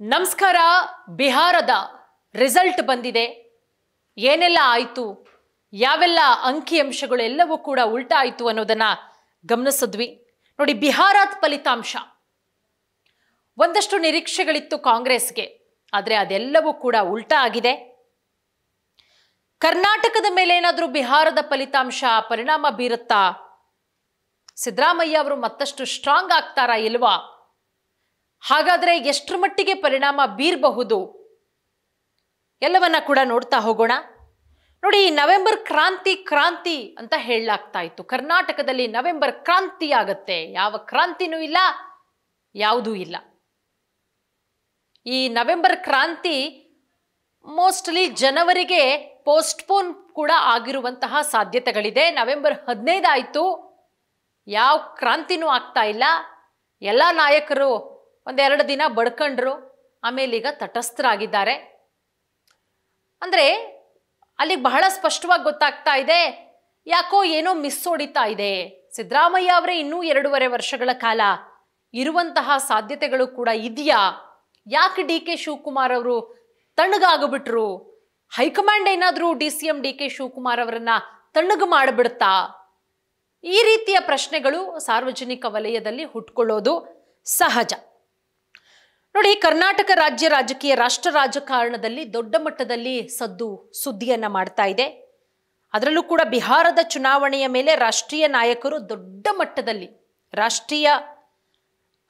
ನಮಸ್ಕಾರ. ಬಿಹಾರದ ರಿಸಲ್ಟ್ ಬಂದಿದೆ. ಏನೆಲ್ಲ ಆಯಿತು, ಯಾವೆಲ್ಲ ಅಂಕಿಅಂಶಗಳು ಎಲ್ಲವೂ ಕೂಡ ಉಲ್ಟಾ ಆಯಿತು ಅನ್ನೋದನ್ನ ಗಮನಿಸಿದ್ವಿ. ನೋಡಿ, ಬಿಹಾರದ ಫಲಿತಾಂಶ ಒಂದಷ್ಟು ನಿರೀಕ್ಷೆಗಳಿತ್ತು ಕಾಂಗ್ರೆಸ್ಗೆ, ಆದರೆ ಅದೆಲ್ಲವೂ ಕೂಡ ಉಲ್ಟಾ ಆಗಿದೆ. ಕರ್ನಾಟಕದ ಮೇಲೆ ಏನಾದರೂ ಬಿಹಾರದ ಫಲಿತಾಂಶ ಪರಿಣಾಮ ಬೀರುತ್ತಾ? ಸಿದ್ದರಾಮಯ್ಯ ಅವರು ಮತ್ತಷ್ಟು ಸ್ಟ್ರಾಂಗ್ ಆಗ್ತಾರಾ ಇಲ್ವಾ? ಹಾಗಾದರೆ ಎಷ್ಟರ ಮಟ್ಟಿಗೆ ಪರಿಣಾಮ ಬೀರಬಹುದು ಎಲ್ಲವನ್ನ ಕೂಡ ನೋಡ್ತಾ ಹೋಗೋಣ. ನೋಡಿ, ನವೆಂಬರ್ ಕ್ರಾಂತಿ ಅಂತ ಹೇಳಲಾಗ್ತಾ ಇತ್ತು. ಕರ್ನಾಟಕದಲ್ಲಿ ನವೆಂಬರ್ ಕ್ರಾಂತಿ ಆಗತ್ತೆ. ಯಾವ ಕ್ರಾಂತಿನೂ ಇಲ್ಲ, ಯಾವುದೂ ಇಲ್ಲ. ಈ ನವೆಂಬರ್ ಕ್ರಾಂತಿ ಮೋಸ್ಟ್ಲಿ ಜನವರಿಗೆ ಪೋಸ್ಟ್ಪೋನ್ ಕೂಡ ಆಗಿರುವಂತಹ ಸಾಧ್ಯತೆಗಳಿದೆ. ನವೆಂಬರ್ 15 ಆಯಿತು, ಯಾವ ಕ್ರಾಂತಿನೂ ಆಗ್ತಾ ಇಲ್ಲ. ಎಲ್ಲ ನಾಯಕರು ಒಂದೆರಡು ದಿನ ಬಡ್ಕೊಂಡ್ರು, ಆಮೇಲೆ ಈಗ ತಟಸ್ಥರಾಗಿದ್ದಾರೆ. ಅಂದರೆ ಅಲ್ಲಿ ಬಹಳ ಸ್ಪಷ್ಟವಾಗಿ ಗೊತ್ತಾಗ್ತಾ ಇದೆ, ಯಾಕೋ ಏನೋ ಮಿಸ್ ಹೊಡಿತಾ ಇದೆ. ಸಿದ್ದರಾಮಯ್ಯ ಅವರೇ ಇನ್ನೂ 2.5 ವರ್ಷಗಳ ಕಾಲ ಇರುವಂತಹ ಸಾಧ್ಯತೆಗಳು ಕೂಡ ಇದೆಯಾ? ಯಾಕೆ ಡಿ ಕೆ ಶಿವಕುಮಾರ್ ಅವರು ತಣ್ಣಗಾಗ್ಬಿಟ್ರು? ಹೈಕಮಾಂಡ್ ಏನಾದರೂ DCM ಡಿ ಕೆ ಶಿವಕುಮಾರ್ ಅವರನ್ನ ತಣ್ಣಗೆ ಮಾಡಿಬಿಡ್ತಾ? ಈ ರೀತಿಯ ಪ್ರಶ್ನೆಗಳು ಸಾರ್ವಜನಿಕ ವಲಯದಲ್ಲಿ ಹುಟ್ಕೊಳ್ಳೋದು ಸಹಜ. ನೋಡಿ, ಕರ್ನಾಟಕ ರಾಜ್ಯ ರಾಜಕೀಯ ರಾಷ್ಟ್ರ ರಾಜಕಾರಣದಲ್ಲಿ ದೊಡ್ಡ ಮಟ್ಟದಲ್ಲಿ ಸುದ್ದಿಯನ್ನ ಮಾಡ್ತಾ ಇದೆ. ಅದರಲ್ಲೂ ಕೂಡ ಬಿಹಾರದ ಚುನಾವಣೆಯ ಮೇಲೆ ರಾಷ್ಟ್ರೀಯ ನಾಯಕರು ದೊಡ್ಡ ಮಟ್ಟದಲ್ಲಿ, ರಾಷ್ಟ್ರೀಯ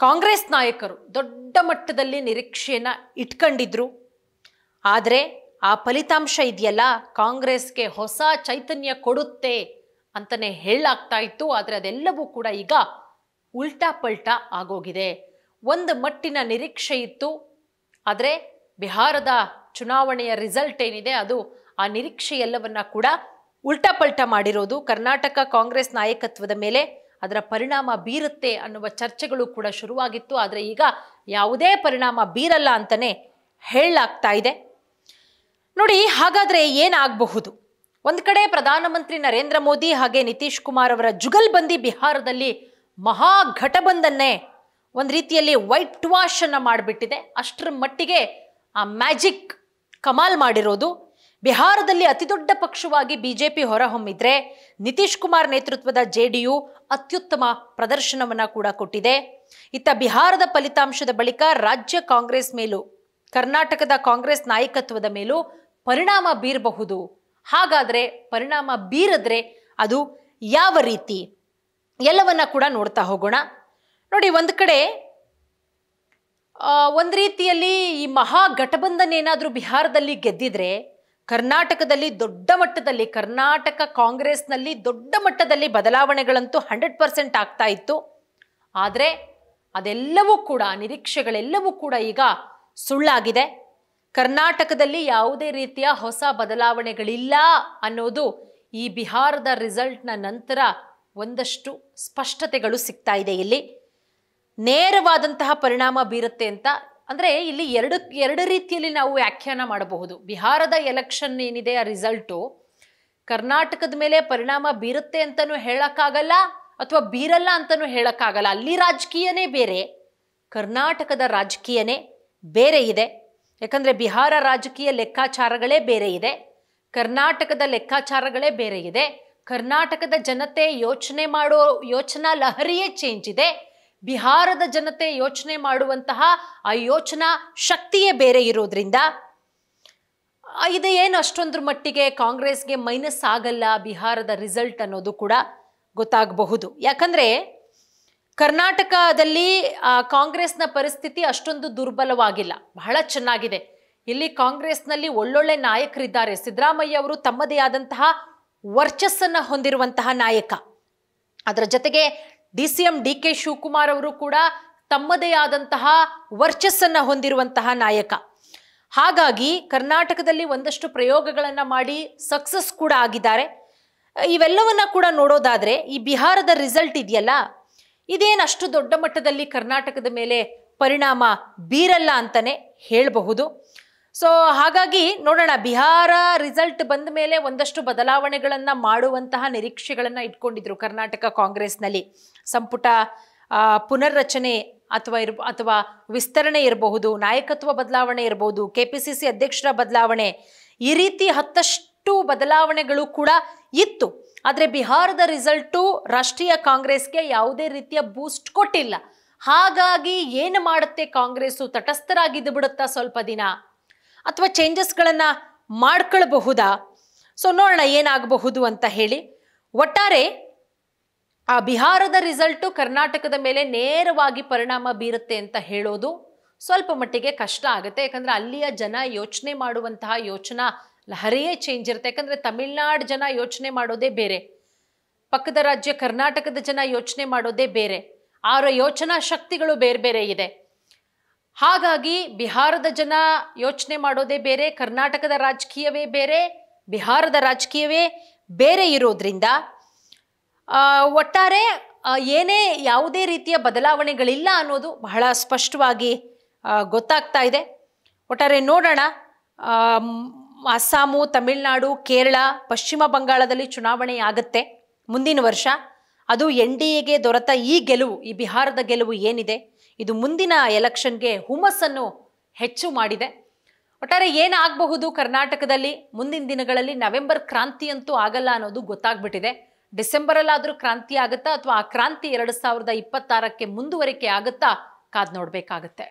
ಕಾಂಗ್ರೆಸ್ ನಾಯಕರು ದೊಡ್ಡ ಮಟ್ಟದಲ್ಲಿ ನಿರೀಕ್ಷೆಯನ್ನ ಇಟ್ಕೊಂಡಿದ್ರು. ಆದರೆ ಆ ಫಲಿತಾಂಶ ಇದೆಯಲ್ಲ, ಕಾಂಗ್ರೆಸ್ಗೆ ಹೊಸ ಚೈತನ್ಯ ಕೊಡುತ್ತೆ ಅಂತಲೇ ಹೇಳಲಾಗ್ತಾ ಇತ್ತು. ಆದರೆ ಅದೆಲ್ಲವೂ ಕೂಡ ಈಗ ಉಲ್ಟಾ ಪಲ್ಟಾ ಆಗೋಗಿದೆ. ಒಂದು ಮಟ್ಟಿನ ನಿರೀಕ್ಷೆ ಇತ್ತು, ಆದರೆ ಬಿಹಾರದ ಚುನಾವಣೆಯ ರಿಸಲ್ಟ್ ಏನಿದೆ ಅದು ಆ ನಿರೀಕ್ಷೆ ಎಲ್ಲವನ್ನ ಕೂಡ ಉಲ್ಟಾ ಪಲ್ಟಾ ಮಾಡಿರೋದು. ಕರ್ನಾಟಕ ಕಾಂಗ್ರೆಸ್ ನಾಯಕತ್ವದ ಮೇಲೆ ಅದರ ಪರಿಣಾಮ ಬೀರುತ್ತೆ ಅನ್ನುವ ಚರ್ಚೆಗಳು ಕೂಡ ಶುರುವಾಗಿತ್ತು. ಆದರೆ ಈಗ ಯಾವುದೇ ಪರಿಣಾಮ ಬೀರಲ್ಲ ಅಂತಲೇ ಹೇಳಲಾಗ್ತಾ ಇದೆ. ನೋಡಿ, ಹಾಗಾದರೆ ಏನಾಗಬಹುದು? ಒಂದು ಕಡೆ ಪ್ರಧಾನಮಂತ್ರಿ ನರೇಂದ್ರ ಮೋದಿ ಹಾಗೆ ನಿತೀಶ್ ಕುಮಾರ್ ಅವರ ಜುಗಲ್ಬಂದಿ ಬಿಹಾರದಲ್ಲಿ ಮಹಾಘಟಬಂಧನ್ನೇ ಒಂದು ರೀತಿಯಲ್ಲಿ ವೈಟ್ ವಾಶ್ ಅನ್ನು ಮಾಡಿಬಿಟ್ಟಿದೆ. ಅಷ್ಟರ ಮಟ್ಟಿಗೆ ಆ ಮ್ಯಾಜಿಕ್ ಕಮಾಲ್ ಮಾಡಿರೋದು. ಬಿಹಾರದಲ್ಲಿ ಅತಿದೊಡ್ಡ ಪಕ್ಷವಾಗಿ BJP ಹೊರಹೊಮ್ಮಿದ್ರೆ, ನಿತೀಶ್ ಕುಮಾರ್ ನೇತೃತ್ವದ JDU ಅತ್ಯುತ್ತಮ ಪ್ರದರ್ಶನವನ್ನು ಕೂಡ ಕೊಟ್ಟಿದೆ. ಇತ್ತ ಬಿಹಾರದ ಫಲಿತಾಂಶದ ಬಳಿಕ ರಾಜ್ಯ ಕಾಂಗ್ರೆಸ್ ಮೇಲೂ ಕರ್ನಾಟಕದ ಕಾಂಗ್ರೆಸ್ ನಾಯಕತ್ವದ ಮೇಲೂ ಪರಿಣಾಮ ಬೀರಬಹುದು. ಹಾಗಾದರೆ ಪರಿಣಾಮ ಬೀರಿದ್ರೆ ಅದು ಯಾವ ರೀತಿ ಎಲ್ಲವನ್ನ ಕೂಡ ನೋಡ್ತಾ ಹೋಗೋಣ. ನೋಡಿ, ಒಂದು ಕಡೆ ಒಂದು ರೀತಿಯಲ್ಲಿ ಈ ಮಹಾಗಠಬಂಧನ್ ಏನಾದರೂ ಬಿಹಾರದಲ್ಲಿ ಗೆದ್ದಿದ್ರೆ, ಕರ್ನಾಟಕದಲ್ಲಿ ದೊಡ್ಡ ಮಟ್ಟದಲ್ಲಿ, ಕರ್ನಾಟಕ ಕಾಂಗ್ರೆಸ್ನಲ್ಲಿ ದೊಡ್ಡ ಮಟ್ಟದಲ್ಲಿ ಬದಲಾವಣೆಗಳಂತೂ 100% ಆಗ್ತಾ ಇತ್ತು. ಆದರೆ ಅದೆಲ್ಲವೂ ಕೂಡ, ನಿರೀಕ್ಷೆಗಳೆಲ್ಲವೂ ಕೂಡ ಈಗ ಸುಳ್ಳಾಗಿದೆ. ಕರ್ನಾಟಕದಲ್ಲಿ ಯಾವುದೇ ರೀತಿಯ ಹೊಸ ಬದಲಾವಣೆಗಳಿಲ್ಲ ಅನ್ನೋದು ಈ ಬಿಹಾರದ ರಿಸಲ್ಟ್ನ ನಂತರ ಒಂದಷ್ಟು ಸ್ಪಷ್ಟತೆಗಳು ಸಿಗ್ತಾ ಇದೆ. ಇಲ್ಲಿ ನೇರವಾದಂತಹ ಪರಿಣಾಮ ಬೀರುತ್ತೆ ಅಂತ ಅಂದರೆ ಇಲ್ಲಿ ಎರಡು ರೀತಿಯಲ್ಲಿ ನಾವು ವ್ಯಾಖ್ಯಾನ ಮಾಡಬಹುದು. ಬಿಹಾರದ ಎಲೆಕ್ಷನ್ ಏನಿದೆ, ಆ ರಿಸಲ್ಟು ಕರ್ನಾಟಕದ ಮೇಲೆ ಪರಿಣಾಮ ಬೀರುತ್ತೆ ಅಂತಲೂ ಹೇಳೋಕ್ಕಾಗಲ್ಲ, ಅಥವಾ ಬೀರಲ್ಲ ಅಂತಲೂ ಹೇಳೋಕ್ಕಾಗಲ್ಲ. ಅಲ್ಲಿ ರಾಜಕೀಯನೇ ಬೇರೆ, ಕರ್ನಾಟಕದ ರಾಜಕೀಯನೇ ಬೇರೆ ಇದೆ. ಯಾಕಂದರೆ ಬಿಹಾರ ರಾಜಕೀಯ ಲೆಕ್ಕಾಚಾರಗಳೇ ಬೇರೆ ಇದೆ, ಕರ್ನಾಟಕದ ಲೆಕ್ಕಾಚಾರಗಳೇ ಬೇರೆ ಇದೆ. ಕರ್ನಾಟಕದ ಜನತೆ ಯೋಚನಾ ಲಹರಿಯೇ ಚೇಂಜ್ ಇದೆ. ಬಿಹಾರದ ಜನತೆ ಯೋಚನೆ ಮಾಡುವಂತಹ ಆ ಯೋಚನಾ ಶಕ್ತಿಯೇ ಬೇರೆ ಇರೋದ್ರಿಂದ ಇದು ಏನು ಅಷ್ಟೊಂದ್ರ ಮಟ್ಟಿಗೆ ಕಾಂಗ್ರೆಸ್ಗೆ ಮೈನಸ್ ಆಗಲ್ಲ ಬಿಹಾರದ ರಿಸಲ್ಟ್ ಅನ್ನೋದು ಕೂಡ ಗೊತ್ತಾಗಬಹುದು. ಯಾಕಂದರೆ ಕರ್ನಾಟಕದಲ್ಲಿ ಕಾಂಗ್ರೆಸ್ನ ಪರಿಸ್ಥಿತಿ ಅಷ್ಟೊಂದು ದುರ್ಬಲವಾಗಿಲ್ಲ, ಬಹಳ ಚೆನ್ನಾಗಿದೆ. ಇಲ್ಲಿ ಕಾಂಗ್ರೆಸ್ನಲ್ಲಿ ಒಳ್ಳೊಳ್ಳೆ ನಾಯಕರಿದ್ದಾರೆ. ಸಿದ್ದರಾಮಯ್ಯ ಅವರು ತಮ್ಮದೇ ಆದಂತಹ ವರ್ಚಸ್ಸನ್ನು ಹೊಂದಿರುವಂತಹ ನಾಯಕ. ಅದರ ಜೊತೆಗೆ DCM ಡಿ ಕೆ ಶಿವಕುಮಾರ್ ಅವರು ಕೂಡ ತಮ್ಮದೇ ಆದಂತಹ ವರ್ಚಸ್ಸನ್ನು ಹೊಂದಿರುವಂತಹ ನಾಯಕ. ಹಾಗಾಗಿ ಕರ್ನಾಟಕದಲ್ಲಿ ಒಂದಷ್ಟು ಪ್ರಯೋಗಗಳನ್ನು ಮಾಡಿ ಸಕ್ಸಸ್ ಕೂಡ ಆಗಿದ್ದಾರೆ. ಇವೆಲ್ಲವನ್ನ ಕೂಡ ನೋಡೋದಾದರೆ ಈ ಬಿಹಾರದ ರಿಸಲ್ಟ್ ಇದೆಯಲ್ಲ, ಇದೇನು ಅಷ್ಟು ದೊಡ್ಡ ಮಟ್ಟದಲ್ಲಿ ಕರ್ನಾಟಕದ ಮೇಲೆ ಪರಿಣಾಮ ಬೀರಲ್ಲ ಅಂತಲೇ ಹೇಳಬಹುದು. ಸೊ ಹಾಗಾಗಿ ನೋಡೋಣ, ಬಿಹಾರ ರಿಸಲ್ಟ್ ಬಂದ ಮೇಲೆ ಒಂದಷ್ಟು ಬದಲಾವಣೆಗಳನ್ನು ಮಾಡುವಂತಹ ನಿರೀಕ್ಷೆಗಳನ್ನು ಇಟ್ಕೊಂಡಿದ್ರು ಕರ್ನಾಟಕ ಕಾಂಗ್ರೆಸ್ನಲ್ಲಿ. ಸಂಪುಟ ಪುನರ್ರಚನೆ ಅಥವಾ ವಿಸ್ತರಣೆ ಇರಬಹುದು, ನಾಯಕತ್ವ ಬದಲಾವಣೆ ಇರಬಹುದು, KPCC ಅಧ್ಯಕ್ಷರ ಬದಲಾವಣೆ, ಈ ರೀತಿ ಹತ್ತಷ್ಟು ಬದಲಾವಣೆಗಳು ಕೂಡ ಇತ್ತು. ಆದರೆ ಬಿಹಾರದ ರಿಸಲ್ಟು ರಾಷ್ಟ್ರೀಯ ಕಾಂಗ್ರೆಸ್ಗೆ ಯಾವುದೇ ರೀತಿಯ ಬೂಸ್ಟ್ ಕೊಟ್ಟಿಲ್ಲ. ಹಾಗಾಗಿ ಏನು ಮಾಡುತ್ತೆ ಕಾಂಗ್ರೆಸ್ಸು? ತಟಸ್ಥರಾಗಿದ್ದು ಬಿಡುತ್ತಾ ಸ್ವಲ್ಪ ದಿನ, ಅಥವಾ ಚೇಂಜಸ್ಗಳನ್ನು ಮಾಡ್ಕೊಳ್ಬಹುದಾ? ಸೊ ನೋಡೋಣ ಏನಾಗಬಹುದು ಅಂತ ಹೇಳಿ. ಒಟ್ಟಾರೆ ಆ ಬಿಹಾರದ ರಿಸಲ್ಟು ಕರ್ನಾಟಕದ ಮೇಲೆ ನೇರವಾಗಿ ಪರಿಣಾಮ ಬೀರುತ್ತೆ ಅಂತ ಹೇಳೋದು ಸ್ವಲ್ಪ ಮಟ್ಟಿಗೆ ಕಷ್ಟ ಆಗುತ್ತೆ. ಯಾಕಂದರೆ ಅಲ್ಲಿಯ ಜನ ಯೋಚನೆ ಮಾಡುವಂತಹ ಯೋಚನಾ ಲಹರಿಯೇ ಚೇಂಜ್ ಇರುತ್ತೆ. ಯಾಕಂದರೆ ತಮಿಳ್ನಾಡು ಜನ ಯೋಚನೆ ಮಾಡೋದೇ ಬೇರೆ, ಪಕ್ಕದ ರಾಜ್ಯ ಕರ್ನಾಟಕದ ಜನ ಯೋಚನೆ ಮಾಡೋದೇ ಬೇರೆ, ಅವರ ಯೋಚನಾ ಶಕ್ತಿಗಳು ಬೇರೆ ಬೇರೆ ಇದೆ. ಹಾಗಾಗಿ ಬಿಹಾರದ ಜನ ಯೋಚನೆ ಮಾಡೋದೇ ಬೇರೆ, ಕರ್ನಾಟಕದ ರಾಜಕೀಯವೇ ಬೇರೆ, ಬಿಹಾರದ ರಾಜಕೀಯವೇ ಬೇರೆ ಇರೋದ್ರಿಂದ ಒಟ್ಟಾರೆ ಏನೇ ಯಾವುದೇ ರೀತಿಯ ಬದಲಾವಣೆಗಳಿಲ್ಲ ಅನ್ನೋದು ಬಹಳ ಸ್ಪಷ್ಟವಾಗಿ ಗೊತ್ತಾಗ್ತಾ ಇದೆ. ಒಟ್ಟಾರೆ ನೋಡೋಣ. ಅಸ್ಸಾಮು, ತಮಿಳುನಾಡು, ಕೇರಳ, ಪಶ್ಚಿಮ ಬಂಗಾಳದಲ್ಲಿ ಚುನಾವಣೆ ಆಗುತ್ತೆ ಮುಂದಿನ ವರ್ಷ. ಅದು NDAಗೆ ದೊರೆತ ಈ ಗೆಲುವು, ಈ ಬಿಹಾರದ ಗೆಲುವು ಏನಿದೆ, ಇದು ಮುಂದಿನ ಎಲೆಕ್ಷನ್ಗೆ ಹುಮ್ಮಸ್ಸನ್ನು ಹೆಚ್ಚು ಮಾಡಿದೆ. ಒಟ್ಟಾರೆ ಏನಾಗಬಹುದು ಕರ್ನಾಟಕದಲ್ಲಿ ಮುಂದಿನ ದಿನಗಳಲ್ಲಿ? ನವೆಂಬರ್ ಕ್ರಾಂತಿ ಅಂತೂ ಆಗಲ್ಲ ಅನ್ನೋದು ಗೊತ್ತಾಗ್ಬಿಟ್ಟಿದೆ. ಡಿಸೆಂಬರಲ್ಲಾದರೂ ಕ್ರಾಂತಿ ಆಗುತ್ತಾ, ಅಥವಾ ಆ ಕ್ರಾಂತಿ 2026ಕ್ಕೆ ಮುಂದುವರಿಕೆ ಆಗುತ್ತಾ? ಕಾದು ನೋಡಬೇಕಾಗತ್ತೆ.